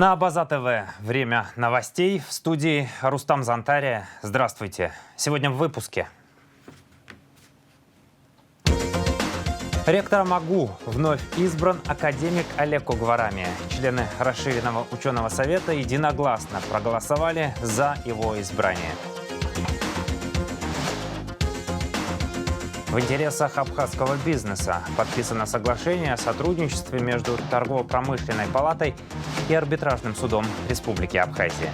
На Абаза ТВ. Время новостей. В студии Рустам Зантария. Здравствуйте. Сегодня в выпуске. Ректором АГУ вновь избран академик Олег Угварамия. Члены расширенного ученого совета единогласно проголосовали за его избрание. В интересах абхазского бизнеса подписано соглашение о сотрудничестве между Торгово-промышленной палатой и арбитражным судом Республики Абхазия.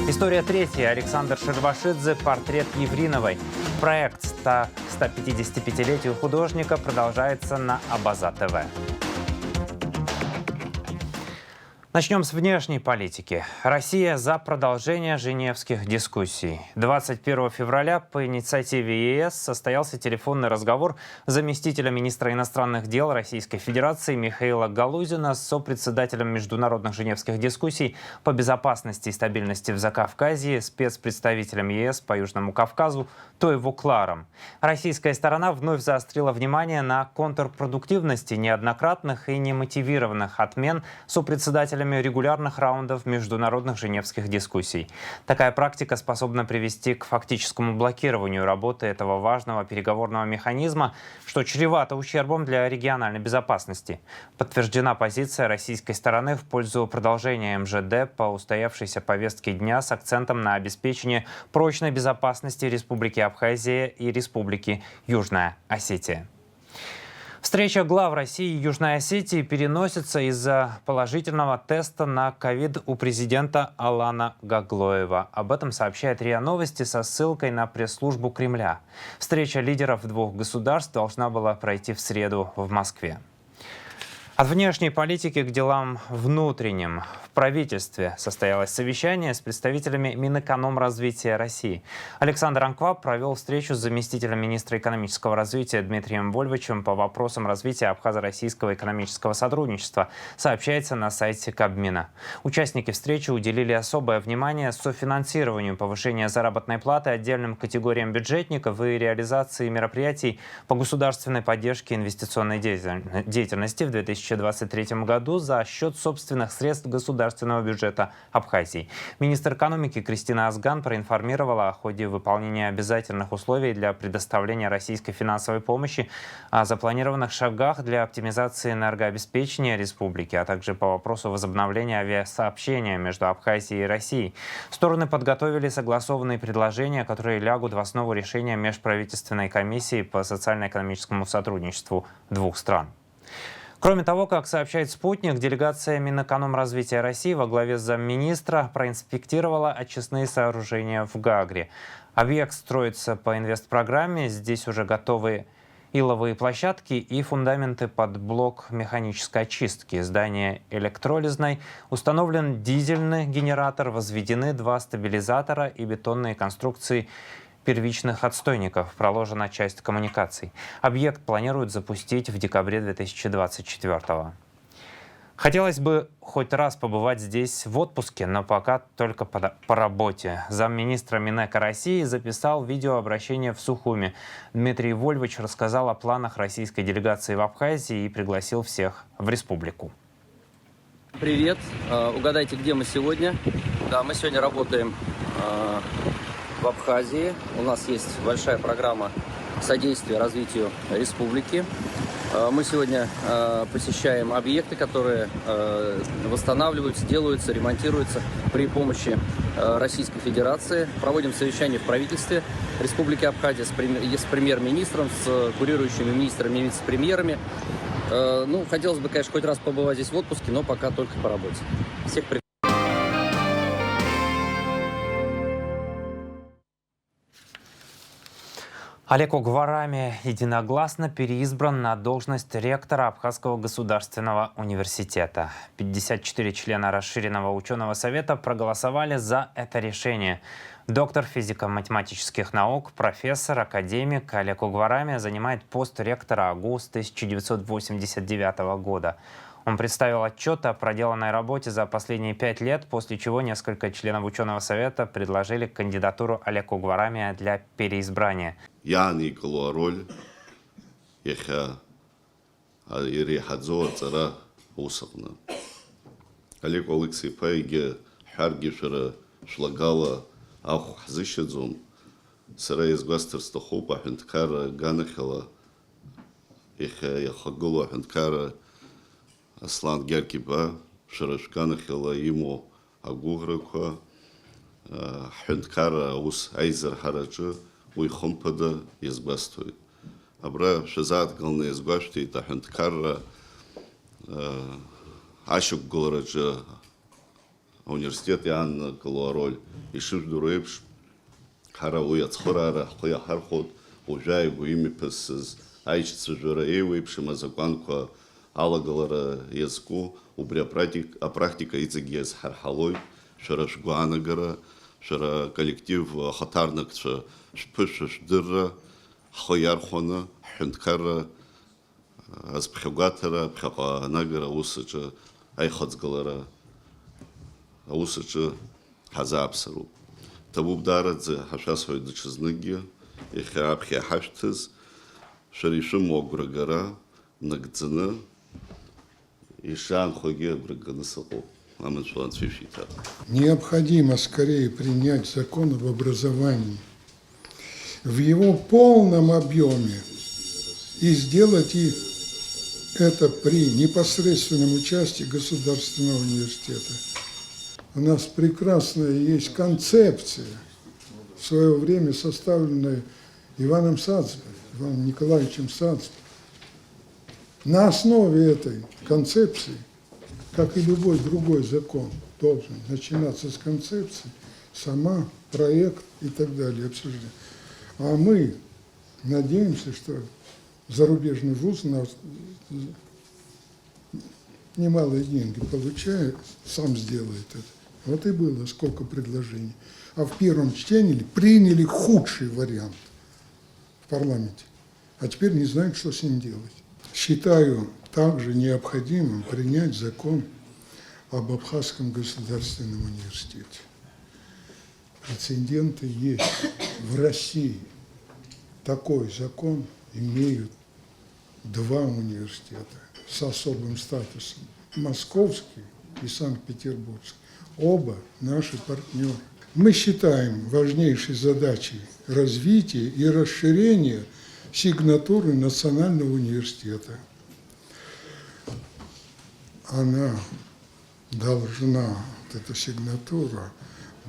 История третья. Александр Шервашидзе. Портрет Евриновой. Проект к 155-летию художника продолжается на Абаза ТВ. Начнем с внешней политики. Россия за продолжение женевских дискуссий. 21 февраля по инициативе ЕС состоялся телефонный разговор заместителя министра иностранных дел Российской Федерации Михаила Галузина с сопредседателем международных женевских дискуссий по безопасности и стабильности в Закавказье, спецпредставителем ЕС по Южному Кавказу Тойво Кларом. Российская сторона вновь заострила внимание на контрпродуктивности неоднократных и немотивированных отмен сопредседателя регулярных раундов международных женевских дискуссий. Такая практика способна привести к фактическому блокированию работы этого важного переговорного механизма, что чревато ущербом для региональной безопасности. Подтверждена позиция российской стороны в пользу продолжения МЖД по устоявшейся повестке дня с акцентом на обеспечение прочной безопасности Республики Абхазия и Республики Южная Осетия. Встреча глав России и Южной Осетии переносится из-за положительного теста на ковид у президента Алана Гаглоева. Об этом сообщает РИА Новости со ссылкой на пресс-службу Кремля. Встреча лидеров двух государств должна была пройти в среду в Москве. От внешней политики к делам внутренним. В правительстве состоялось совещание с представителями Минэкономразвития России. Александр Анкваб провел встречу с заместителем министра экономического развития Дмитрием Вольвичем по вопросам развития абхазо-российского экономического сотрудничества, сообщается на сайте Кабмина. Участники встречи уделили особое внимание софинансированию повышения заработной платы отдельным категориям бюджетников и реализации мероприятий по государственной поддержке инвестиционной деятельности в 2023 году за счет собственных средств государственного бюджета Абхазии. Министр экономики Кристина Азган проинформировала о ходе выполнения обязательных условий для предоставления российской финансовой помощи, о запланированных шагах для оптимизации энергообеспечения республики, а также по вопросу возобновления авиасообщения между Абхазией и Россией. Стороны подготовили согласованные предложения, которые лягут в основу решения межправительственной комиссии по социально-экономическому сотрудничеству двух стран. Кроме того, как сообщает «Спутник», делегация Минэкономразвития России во главе замминистра проинспектировала очистные сооружения в Гагре. Объект строится по инвестпрограмме. Здесь уже готовы иловые площадки и фундаменты под блок механической очистки. Здание электролизной. Установлен дизельный генератор, возведены 2 стабилизатора и бетонные конструкции первичных отстойников, проложена часть коммуникаций. Объект планируют запустить в декабре 2024 года. Хотелось бы хоть раз побывать здесь в отпуске, но пока только по работе. Замминистра Минэка России записал видеообращение в Сухуми. Дмитрий Вольвич рассказал о планах российской делегации в Абхазии и пригласил всех в республику. Привет! Угадайте, где мы сегодня? Да, мы сегодня работаем в Абхазии. У нас есть большая программа содействия развитию республики. Мы сегодня посещаем объекты, которые восстанавливаются, делаются, ремонтируются при помощи Российской Федерации. Проводим совещание в правительстве Республики Абхазия с премьер-министром, с курирующими министрами и вице-премьерами. Хотелось бы, конечно, хоть раз побывать здесь в отпуске, но пока только по работе. Всех приглашаю. Олег Угварамия единогласно переизбран на должность ректора Абхазского государственного университета. 54 члена расширенного ученого совета проголосовали за это решение. Доктор физико-математических наук, профессор, академик Олег Угварамия занимает пост ректора АГУ с 1989 года. Он представил отчет о проделанной работе за последние 5 лет, после чего несколько членов ученого совета предложили кандидатуру Олега Угварамия для переизбрания. Я Николай Роль, я Ирихадзо Цара Усовна. Олег Алексей Пайге, Харгишера, Шлагала, Аху Хзыщадзум, Сарайз Гастерста Хопа, Хенткара, Ганахала, Яхагула, Хенткара, Аслан Геркиба, Шарашганахала, Имо, Агуграква, Хенткара, Ус Айзер Хараджа, Уйхомпада, Язбастует. Абра Шазат Гална Язбашти, Та Хенткара, Ашук Голраджа, университет Анна Калуароль, и Шишдурепш, Харауя Цхорара, Хоя Хархот, Ужай, Гуими Песс, Айчица Жураевой, Пшимазаканка, Алагалара Язку, Убря практика Ицегез Хархалой, Шараш Гуанагара, Шара коллектив Хатарнак Шпышш Дырра, Хоярхона, Хенткара, Аспхагатара, Пхаганагара, Усача, Айхацгалара, Усача, Хазапсару. Табуб Дарадзе, Хашасой Дачизныги, и Хапхи Хаштыз, Шаришим Ограгара, Нагдзана, и Шан Хоге Браганасако. Необходимо скорее принять закон об образовании в его полном объеме и сделать это при непосредственном участии Государственного университета. У нас прекрасная есть концепция, в свое время составленная Иваном Николаевичем Сацбе. На основе этой концепции, как и любой другой закон, должен начинаться с концепции, сама, проект и так далее, обсуждение. А мы надеемся, что зарубежный вуз немалые деньги получает, сам сделает это. Вот и было сколько предложений. А в первом чтении приняли худший вариант в парламенте. А теперь не знают, что с ним делать. Считаю также необходимым принять закон об Абхазском государственном университете. Прецеденты есть. В России такой закон имеют два университета с особым статусом. Московский и Санкт-Петербургский. Оба наши партнеры. Мы считаем важнейшей задачей развития и расширения сигнатуры Национального университета. Она должна, вот эта сигнатура,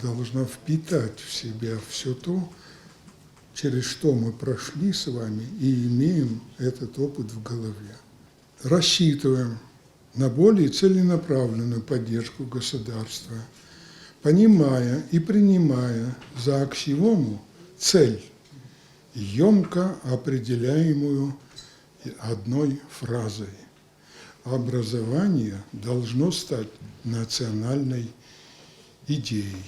должна впитать в себя все то, через что мы прошли с вами и имеем этот опыт в голове. Рассчитываем на более целенаправленную поддержку государства, понимая и принимая за аксиому цель, емко определяемую одной фразой. Образование должно стать национальной идеей.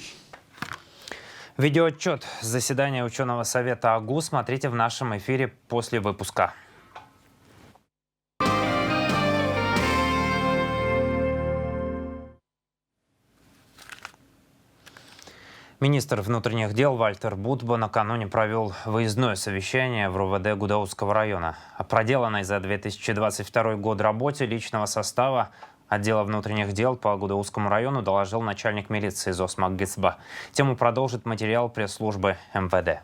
Видеоотчет с заседания ученого совета АГУ смотрите в нашем эфире после выпуска. Министр внутренних дел Вальтер Будба накануне провел выездное совещание в РУВД Гудаутского района. О проделанной за 2022 год работе личного состава отдела внутренних дел по Гудаутскому району доложил начальник милиции ЗОС Маггицба. Тему продолжит материал пресс-службы МВД.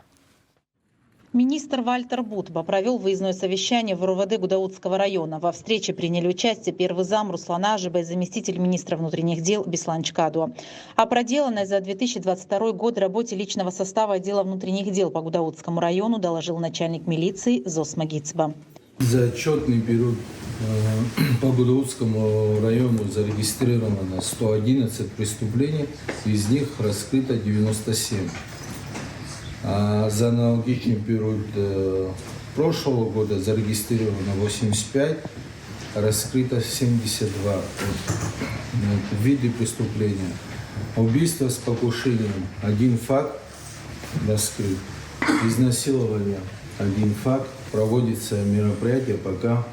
Министр Вальтер Будба провел выездное совещание в РУВД Гудаутского района. Во встрече приняли участие первый зам Руслана Ажиба и заместитель министра внутренних дел Беслан Чкадуа. О проделанной за 2022 год работе личного состава отдела внутренних дел по Гудаутскому району доложил начальник милиции ЗОС Маггицба. За отчетный период по Гудаутскому району зарегистрировано 111 преступлений, из них раскрыто 97. А за аналогичный период прошлого года зарегистрировано 85, раскрыто 72 виды преступления. Убийство с покушением – 1 факт раскрыт. Изнасилование – 1 факт. Проводится мероприятие, пока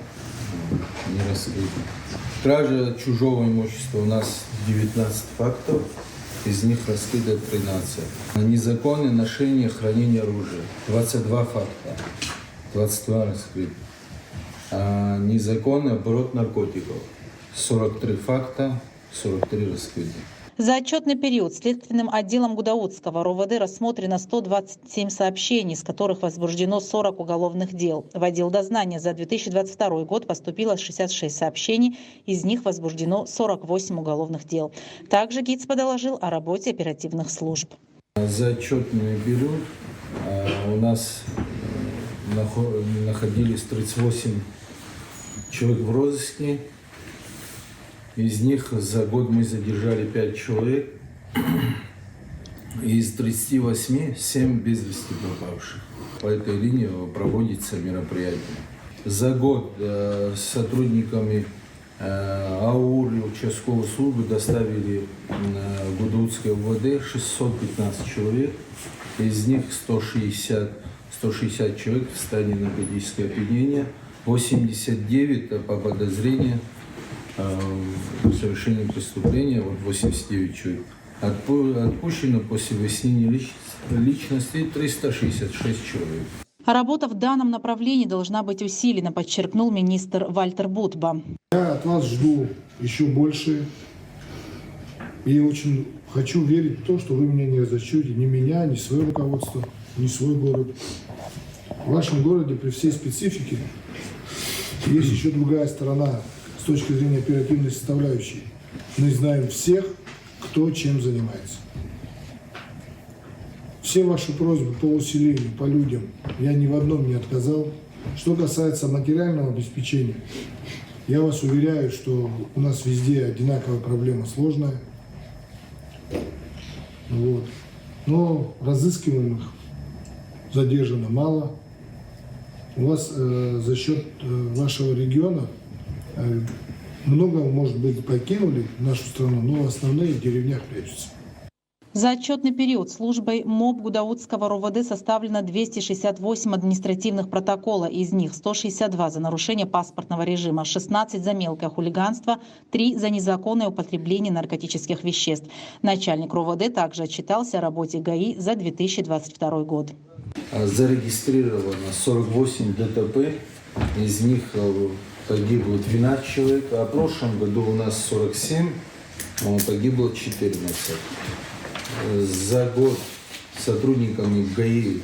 не раскрыто. Кража чужого имущества у нас 19 фактов. Из них раскрыто 13. Незаконное ношение, хранение оружия. 22 факта. 22 раскрыто. Незаконный оборот наркотиков. 43 факта. 43 раскрыты. За отчетный период следственным отделом Гудаутского РОВД рассмотрено 127 сообщений, из которых возбуждено 40 уголовных дел. В отдел дознания за 2022 год поступило 66 сообщений, из них возбуждено 48 уголовных дел. Также ГИЦ доложил о работе оперативных служб. За отчетный период у нас находились 38 человек в розыске. Из них за год мы задержали 5 человек. Из 38 7 без вести пропавших. По этой линии проводится мероприятие. За год сотрудниками АУР и участковой службы доставили в Гудаутское УВД 615 человек. Из них 160 человек в состоянии наркотического опьянения, 89 по подозрению в совершении преступления, 89 человек. Отпущено после выяснения личности 366 человек. А работа в данном направлении должна быть усилена, подчеркнул министр Вальтер Бутба. Я от вас жду еще больше. И очень хочу верить в то, что вы меня не разочаруете, ни меня, ни свое руководство, ни свой город. В вашем городе при всей специфике есть еще другая сторона с точки зрения оперативной составляющей. Мы знаем всех, кто чем занимается. Все ваши просьбы по усилению, по людям, я ни в одном не отказал. Что касается материального обеспечения, я вас уверяю, что у нас везде одинаковая проблема сложная. Вот. Но разыскиваемых задержано мало. У вас за счет вашего региона много, может быть, покинули нашу страну, но основные в деревнях прячутся. За отчетный период службой МОП Гудаутского РОВД составлено 268 административных протокола, из них 162 за нарушение паспортного режима, 16 за мелкое хулиганство, 3 за незаконное употребление наркотических веществ. Начальник РОВД также отчитался о работе ГАИ за 2022 год. Зарегистрировано 48 ДТП, из них погибло 12 человек, а в прошлом году у нас 47, погибло 14. За год сотрудниками ГАИ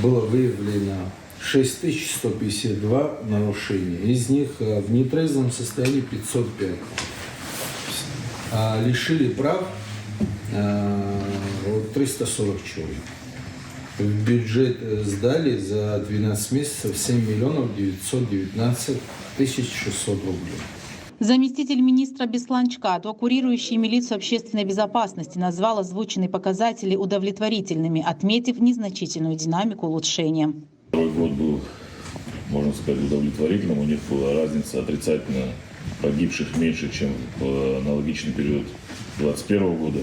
было выявлено 6152 нарушения, из них в нетрезвом состоянии 505. А лишили прав 340 человек. В бюджет сдали за 12 месяцев 7 миллионов 919 тысяч 600 рублей. Заместитель министра Бесланчкадо, курирующий милицию общественной безопасности, назвал озвученные показатели удовлетворительными, отметив незначительную динамику улучшения. Второй год был, можно сказать, удовлетворительным. У них была разница отрицательно погибших меньше, чем в аналогичный период 2021 года.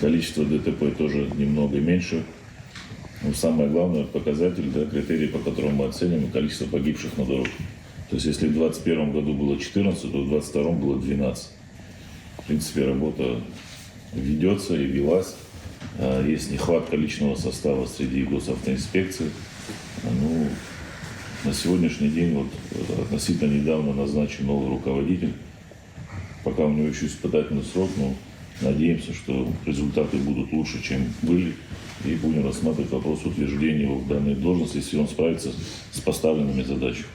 Количество ДТП тоже немного меньше. Но самое главное показатель, критерий, по которому мы оценим, количество погибших на дороге. То есть если в 2021 году было 14, то в 2022 было 12. В принципе, работа ведется и велась. Есть нехватка личного состава среди госавтоинспекций. Ну, на сегодняшний день, относительно недавно назначен новый руководитель. Пока у него еще испытательный срок, но надеемся, что результаты будут лучше, чем были. И будем рассматривать вопрос утверждения его в данной должности, если он справится с поставленными задачами.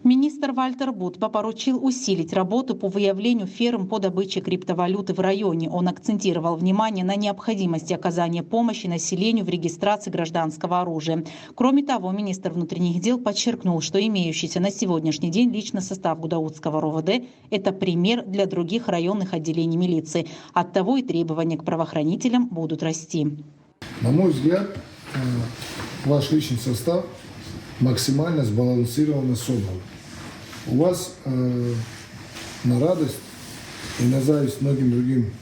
Министр Вальтер Бутба поручил усилить работу по выявлению фирм по добыче криптовалюты в районе. Он акцентировал внимание на необходимости оказания помощи населению в регистрации гражданского оружия. Кроме того, министр внутренних дел подчеркнул, что имеющийся на сегодняшний день личный состав Гудаутского РОВД – это пример для других районных отделений милиции. Оттого и требования к правоохранителям будут расти. На мой взгляд, ваш личный состав максимально сбалансированно собран. У вас на радость и на зависть многим другим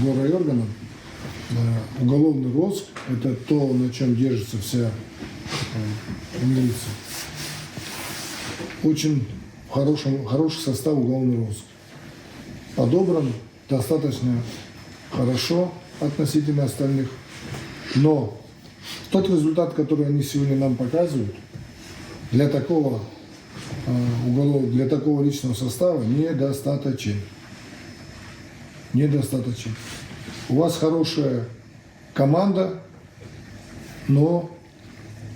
горрайорганам уголовный розыск – это то, на чем держится вся милиция. Очень хороший состав уголовного розыска. Подобран достаточно хорошо относительно остальных. Но тот результат, который они сегодня нам показывают, для такого личного состава недостаточен. недостаточен. У вас хорошая команда, но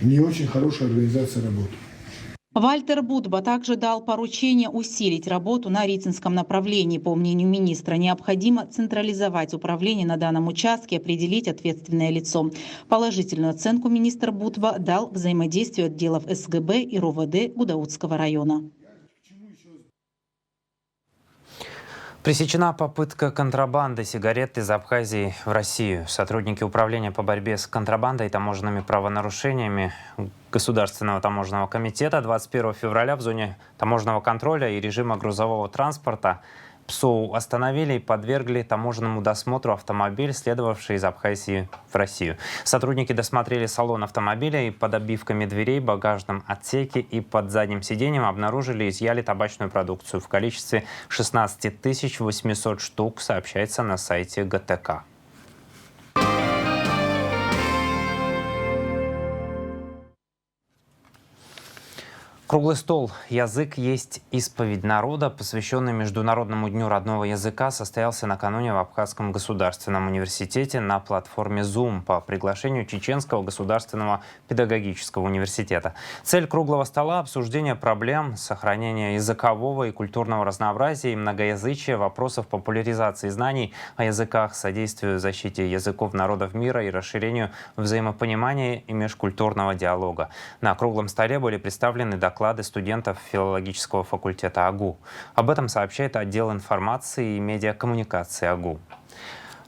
не очень хорошая организация работы. Вальтер Будба также дал поручение усилить работу на Рицинском направлении. По мнению министра, необходимо централизовать управление на данном участке и определить ответственное лицо. Положительную оценку министр Будба дал взаимодействию отделов СГБ и РОВД Гудаутского района. Пресечена попытка контрабанды сигарет из Абхазии в Россию. Сотрудники Управления по борьбе с контрабандой и таможенными правонарушениями Государственного таможенного комитета 21 февраля в зоне таможенного контроля и режима грузового транспорта ПСОУ остановили и подвергли таможенному досмотру автомобиль, следовавший из Абхазии в Россию. Сотрудники досмотрели салон автомобиля и под обивками дверей, багажном отсеке и под задним сиденьем обнаружили и изъяли табачную продукцию в количестве 16 800 штук, сообщается на сайте ГТК. Круглый стол «Язык есть исповедь народа», посвященный Международному дню родного языка, состоялся накануне в Абхазском государственном университете на платформе Zoom по приглашению Чеченского государственного педагогического университета. Цель круглого стола – обсуждение проблем сохранения языкового и культурного разнообразия и многоязычия, вопросов популяризации знаний о языках, содействию защите языков народов мира и расширению взаимопонимания и межкультурного диалога. На круглом столе были представлены доклады студентов филологического факультета АГУ. Об этом сообщает отдел информации и медиакоммуникации АГУ.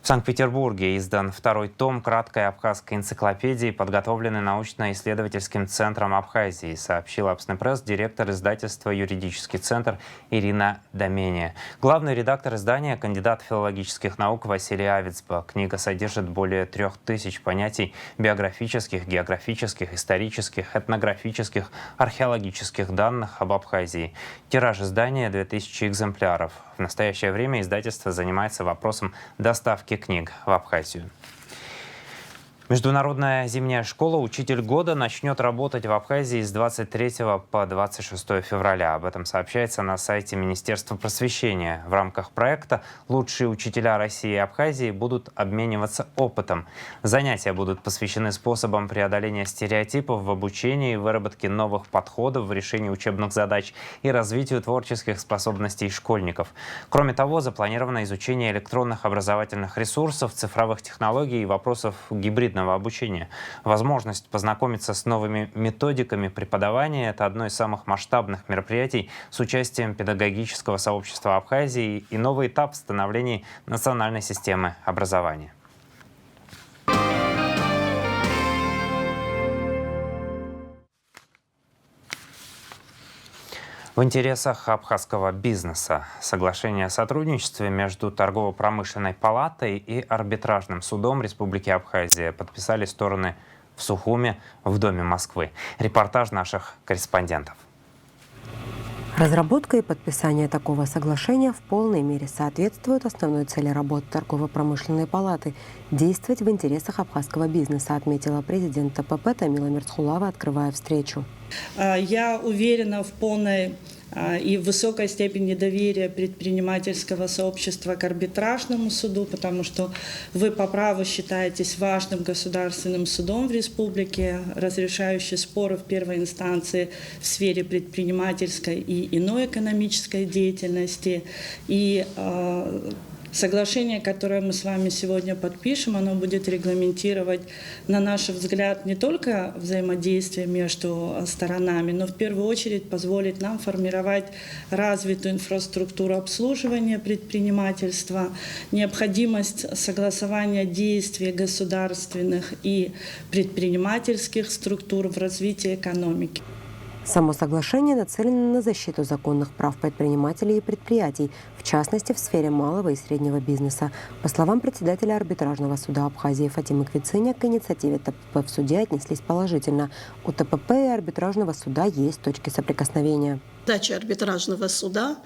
В Санкт-Петербурге издан второй том краткой абхазской энциклопедии, подготовленной научно-исследовательским центром Абхазии, сообщил Абснепресс директор издательства «Юридический центр» Ирина Домения. Главный редактор издания, кандидат филологических наук Василий Авицба. Книга содержит более 3000 понятий биографических, географических, исторических, этнографических, археологических данных об Абхазии. Тираж издания – 2000 экземпляров. В настоящее время издательство занимается вопросом доставки книг в Абхазию. Международная зимняя школа «Учитель года» начнет работать в Абхазии с 23 по 26 февраля. Об этом сообщается на сайте Министерства просвещения. В рамках проекта лучшие учителя России и Абхазии будут обмениваться опытом. Занятия будут посвящены способам преодоления стереотипов в обучении, выработке новых подходов в решении учебных задач и развитию творческих способностей школьников. Кроме того, запланировано изучение электронных образовательных ресурсов, цифровых технологий и вопросов гибридного обучения. Возможность познакомиться с новыми методиками преподавания – это одно из самых масштабных мероприятий с участием педагогического сообщества Абхазии и новый этап в становлении национальной системы образования. В интересах абхазского бизнеса соглашение о сотрудничестве между Торгово-промышленной палатой и арбитражным судом Республики Абхазия подписали стороны в Сухуме в Доме Москвы. Репортаж наших корреспондентов. Разработка и подписание такого соглашения в полной мере соответствуют основной цели работы Торгово-промышленной палаты – действовать в интересах абхазского бизнеса, отметила президент ТПП Тамила Мерцхулава, открывая встречу. Я уверена в полной и высокой степени доверия предпринимательского сообщества к арбитражному суду, потому что вы по праву считаетесь важным государственным судом в республике, разрешающий споры в первой инстанции в сфере предпринимательской и иной экономической деятельности. И соглашение, которое мы с вами сегодня подпишем, оно будет регламентировать, на наш взгляд, не только взаимодействие между сторонами, но в первую очередь позволит нам формировать развитую инфраструктуру обслуживания предпринимательства, необходимость согласования действий государственных и предпринимательских структур в развитии экономики. Само соглашение нацелено на защиту законных прав предпринимателей и предприятий, в частности, в сфере малого и среднего бизнеса. По словам председателя арбитражного суда Абхазии Фатимы Квициня, к инициативе ТПП в суде отнеслись положительно. У ТПП и арбитражного суда есть точки соприкосновения. Задача арбитражного суда,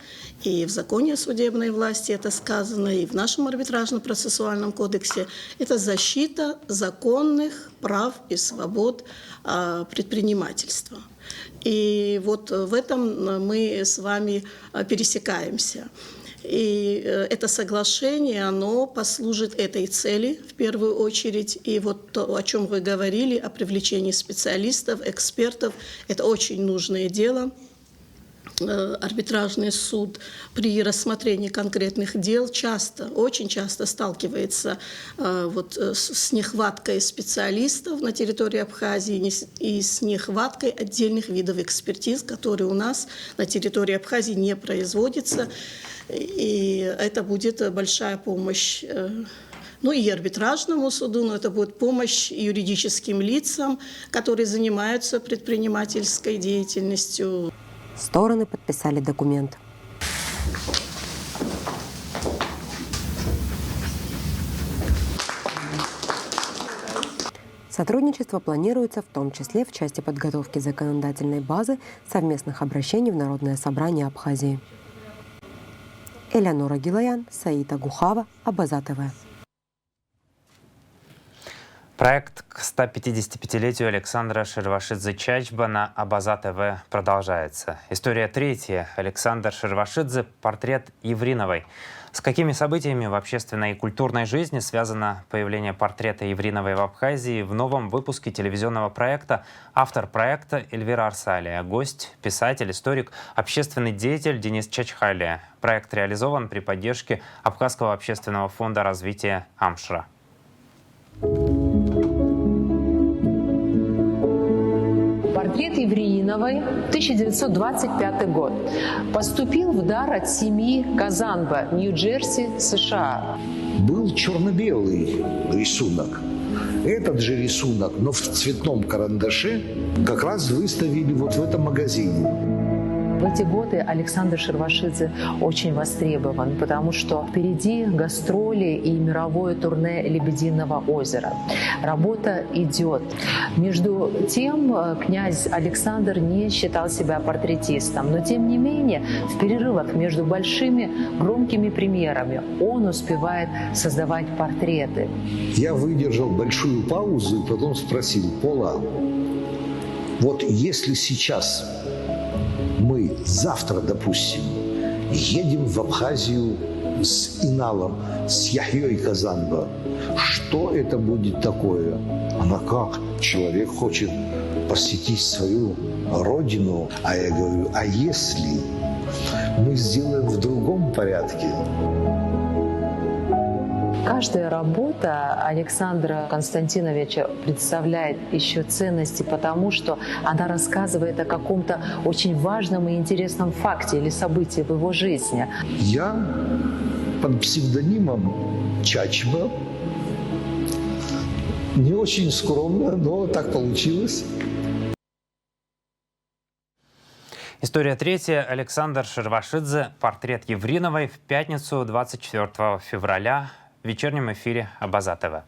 и в законе о судебной власти это сказано, и в нашем арбитражно-процессуальном кодексе, это защита законных прав и свобод предпринимательства. И вот в этом мы с вами пересекаемся. И это соглашение, оно послужит этой цели в первую очередь. И вот то, о чем вы говорили, о привлечении специалистов, экспертов, это очень нужное дело. Арбитражный суд при рассмотрении конкретных дел очень часто сталкивается с нехваткой специалистов на территории Абхазии и с нехваткой отдельных видов экспертиз, которые у нас на территории Абхазии не производятся. И это будет большая помощь и арбитражному суду, но это будет помощь юридическим лицам, которые занимаются предпринимательской деятельностью. Стороны подписали документ. Сотрудничество планируется в том числе в части подготовки законодательной базы совместных обращений в Народное собрание Абхазии. Элеонора Гилаян, Саид Агухава, Абаза ТВ. Проект к 155-летию Александра Шервашидзе Чачба на Абаза ТВ продолжается. История третья. Александр Шервашидзе. Портрет Евриновой. С какими событиями в общественной и культурной жизни связано появление портрета Евриновой в Абхазии в новом выпуске телевизионного проекта? Автор проекта Эльвира Арсалия. Гость, писатель, историк, общественный деятель Денис Чачхалия. Проект реализован при поддержке Абхазского общественного фонда развития «Амшра». Портрет Евриновой, 1925 год. Поступил в дар от семьи Казанба, Нью-Джерси, США. Был черно-белый рисунок. Этот же рисунок, но в цветном карандаше, как раз выставили вот в этом магазине. В эти годы Александр Шервашидзе очень востребован, потому что впереди гастроли и мировое турне «Лебединого озера». Работа идет. Между тем, князь Александр не считал себя портретистом, но тем не менее в перерывах между большими громкими премьерами он успевает создавать портреты. Я выдержал большую паузу и потом спросил: Пола, вот если сейчас мы завтра, допустим, едем в Абхазию с Иналом, с Яхьей Казанба, что это будет такое? Она: как? Человек хочет посетить свою родину. А я говорю: а если мы сделаем в другом порядке? Каждая работа Александра Константиновича представляет еще ценности, потому что она рассказывает о каком-то очень важном и интересном факте или событии в его жизни. Я под псевдонимом Чачба, не очень скромно, но так получилось. История третья. Александр Шервашидзе. Портрет Евриновой в пятницу 24 февраля в вечернем эфире Абаза ТВ.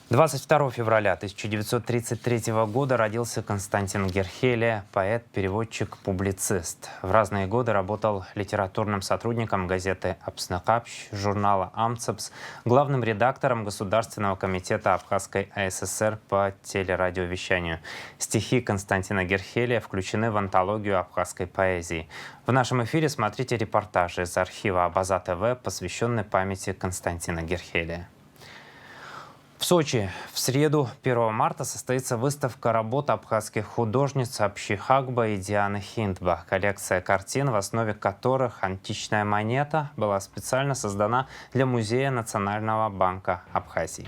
22 февраля 1933 года родился Константин Герхелия, поэт, переводчик, публицист. В разные годы работал литературным сотрудником газеты «Апснакапщ», журнала «Амцепс», главным редактором Государственного комитета Абхазской АССР по телерадиовещанию. Стихи Константина Герхелия включены в антологию абхазской поэзии. В нашем эфире смотрите репортажи из архива Абаза ТВ, посвященный памяти Константина Герхелия. В Сочи в среду, 1 марта, состоится выставка работ абхазских художниц Апщи Хагба и Дианы Хиндба. Коллекция картин, в основе которых античная монета, была специально создана для Музея Национального банка Абхазии.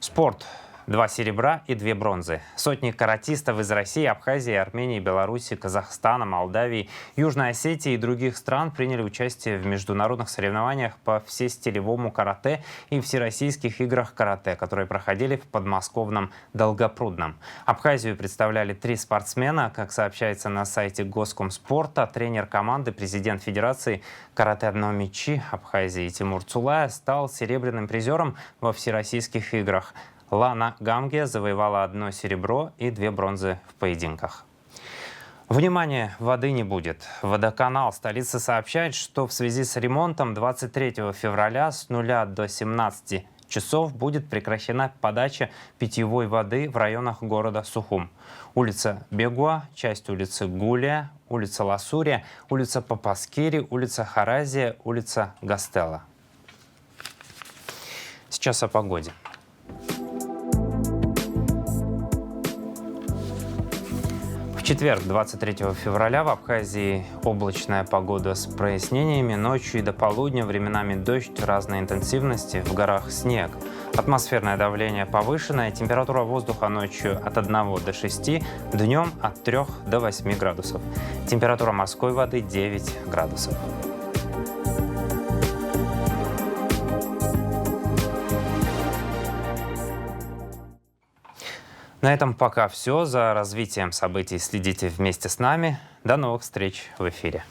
Спорт. 2 серебра и 2 бронзы. Сотни каратистов из России, Абхазии, Армении, Беларуси, Казахстана, Молдавии, Южной Осетии и других стран приняли участие в международных соревнованиях по всестилевому карате и всероссийских играх карате, которые проходили в подмосковном Долгопрудном. Абхазию представляли 3 спортсмена. Как сообщается на сайте Госкомспорта, тренер команды, президент Федерации карате-1 мячи Абхазии Тимур Цулая стал серебряным призером во всероссийских играх. Лана Гамге завоевала 1 серебро и 2 бронзы в поединках. Внимание, воды не будет. Водоканал столицы сообщает, что в связи с ремонтом 23 февраля с 0 до 17 часов будет прекращена подача питьевой воды в районах города Сухум. Улица Бегуа, часть улицы Гулия, улица Ласурия, улица Папаскири, улица Харазия, улица Гастелла. Сейчас о погоде. В четверг, 23 февраля, в Абхазии облачная погода с прояснениями. Ночью и до полудня временами дождь разной интенсивности, в горах снег. Атмосферное давление повышенное, температура воздуха ночью от 1 до 6, днем от 3 до 8 градусов. Температура морской воды 9 градусов. На этом пока все. За развитием событий следите вместе с нами. До новых встреч в эфире.